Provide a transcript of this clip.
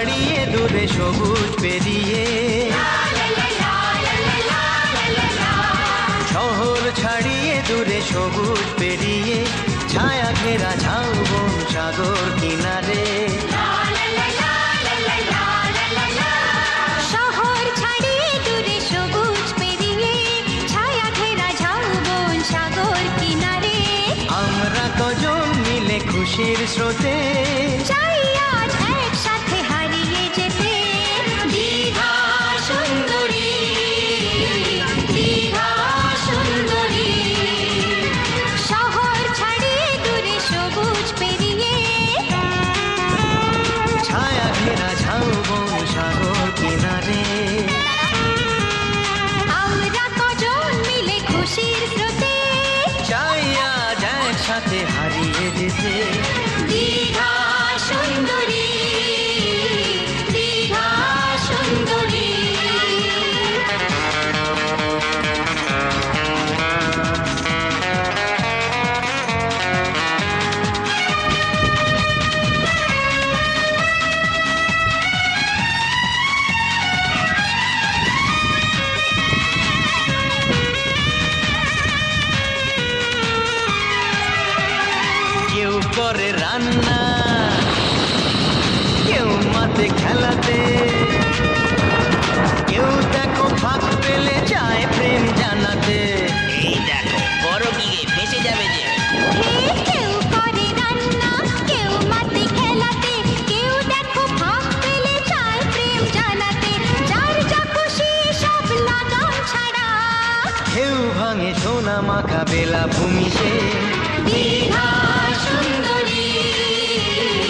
ছাড়িয়ে দূরে সবুজ পেরিয়ে, শহর ছাড়িয়ে দূরে সবুজ পেরিয়ে, ছায়া ঘেরা ঝাউবন সাগর কিনারে। শহর ছাড়িয়ে দূরে সবুজ পেরিয়ে, ছায়া ঘেরা ঝাউবন সাগর কিনারে। আমরা কজন মিলে খুশির স্রোতে, চাই আজ একসাথে হারিয়ে যেতে। দীঘা সুন্দরী, দীঘা সুন্দরী। শহর ছাড়িয়ে দূরে সবুজ পেরিয়ে, ছায়া ঘেরা ঝাউবন সাগর কিনারে। আমরা কজন মিলে খুশির স্রোতে, চাই আজ একসাথে হারিয়ে যেতে। দীঘা সুন্দরী, দীঘা সুন্দরী। কেউ করে রান্না, কেউ মাঠে খেলাতে, কেউ দেখো ফাঁক পেলে যায় প্রেম জানাতে। এই দেখো বড় গিয়ে ফেসে যাবে যে। কেউ করে রান্না, কেউ মাঠে খেলাতে, কেউ দেখো ফাঁক পেলে চায় প্রেম জানাতে। যার যা খুশি সব লাগাম ছাড়া, কেউ ভাঙে সোনা মাখা বেলা ভূমিতে। দীঘা